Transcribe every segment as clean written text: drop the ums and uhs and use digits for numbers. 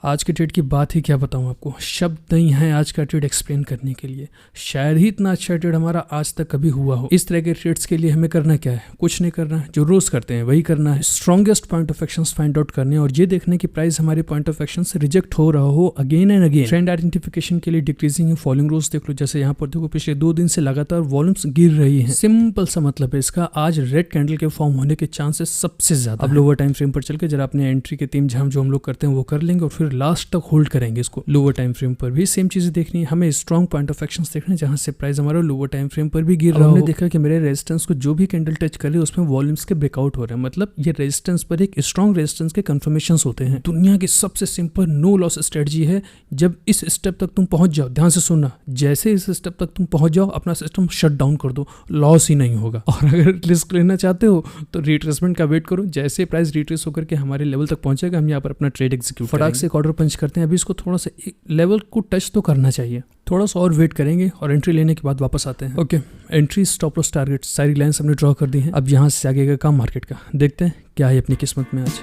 आज के ट्रेड की बात ही क्या बताऊं आपको, शब्द नहीं है आज का ट्रेड एक्सप्लेन करने के लिए। शायद ही इतना अच्छा ट्रेड हमारा आज तक कभी हुआ हो। इस तरह के ट्रेड्स के लिए हमें करना क्या है, कुछ नहीं करना है, जो रोज करते हैं वही करना है। Strongest point of action find out करने और ये देखने की प्राइस हमारे पॉइंट ऑफ एक्शन से रिजेक्ट हो रहा हो again and again. Trend identification के लिए डिक्रीजिंग है, फॉलिंग रोज देख लो, जैसे यहाँ पर देखो पिछले 2 दिन से लगातार वॉल्यूम्स गिर रही है। सिंपल सा मतलब है इसका, आज रेड कैंडल के फॉर्म होने के चांसेस सबसे ज्यादा। अब लोअर टाइम फ्रेम पर चल के जरा अपने एंट्री के 3 झाम जो हम लोग करते हैं वो कर लेंगे और फिर लास्ट तक होल्ड करेंगे इसको। लोअर टाइम फ्रेम पर भी सेम चीजें देखनी है, हमें स्ट्रॉन्ग पॉइंट ऑफ एक्शन देखना है जहां से प्राइस हमारा लोअर टाइम फ्रेम पर भी गिर रहा है। हमने देखा कि मेरे रेजिस्टेंस को जो भी कैंडल टच कर रही है उसमें वॉल्यूम्स के ब्रेकआउट हो रहे हैं, मतलब ये रेजिस्टेंस पर एक स्ट्रॉन्ग रेजिस्टेंस के कंफर्मेशंस होते हैं। दुनिया की सबसे सिंपल नो लॉस स्ट्रेटजी है, जब इस स्टेप तक तुम पहुंच जाओ, ध्यान से सुनना, जैसे इस स्टेप तक तुम पहुंच जाओ अपना सिस्टम शट डाउन कर दो, लॉस ही नहीं होगा। और अगर रिस्क लेना चाहते हो तो रिट्रेसमेंट का वेट करो, जैसे प्राइस रिट्रेस होकर के हमारे लेवल तक पहुंचेगा हम यहाँ पर अपना ट्रेड एग्जीक्यूट फटाक से एक ऑर्डर पंच करते हैं। अभी इसको थोड़ा सा लेवल को टच तो करना चाहिए, थोड़ा सा और वेट करेंगे और एंट्री लेने के बाद वापस आते हैं। Okay, entry stop loss target सारी लाइंस हमने ड्रॉ कर दी हैं। अब यहाँ से आगे का काम मार्केट का देखते हैं क्या है अपनी किस्मत में आज।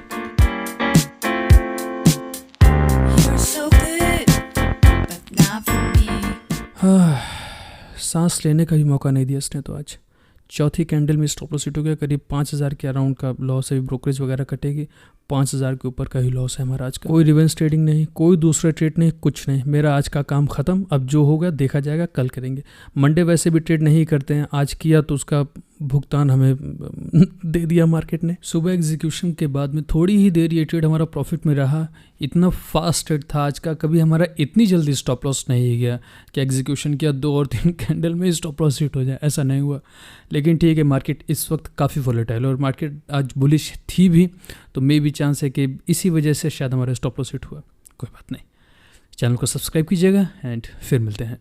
सांस लेने का भी मौका नहीं दिया इसने तो आज। चौथी कैंडल में स्टॉप लॉस हिट हो गया, करीब 5000 के अराउंड का लॉस है। ब्रोकरेज वगैरह कटेगी, 5000 के ऊपर का ही लॉस है हमारा आज का। कोई रिवेंस ट्रेडिंग नहीं, कोई दूसरा ट्रेड नहीं, कुछ नहीं। मेरा आज का काम खत्म, अब जो होगा देखा जाएगा, कल करेंगे। मंडे वैसे भी ट्रेड नहीं करते हैं, आज किया तो उसका भुगतान हमें दे दिया मार्केट ने। सुबह एग्जीक्यूशन के बाद में थोड़ी ही देर ये ट्रेड हमारा प्रॉफिट में रहा। इतना फास्ट ट्रेड था आज का, कभी हमारा इतनी जल्दी स्टॉप लॉस नहीं गया कि एग्जीक्यूशन किया 2 और 3 कैंडल में स्टॉप लॉस हिट हो जाए, ऐसा नहीं हुआ। लेकिन ठीक है, मार्केट इस वक्त काफ़ी वोलेटाइल और मार्केट आज बुलिश थी भी, तो मे भी चांस है कि इसी वजह से शायद हमारा स्टॉप लॉस हिट हुआ। कोई बात नहीं, चैनल को सब्सक्राइब कीजिएगा एंड फिर मिलते हैं।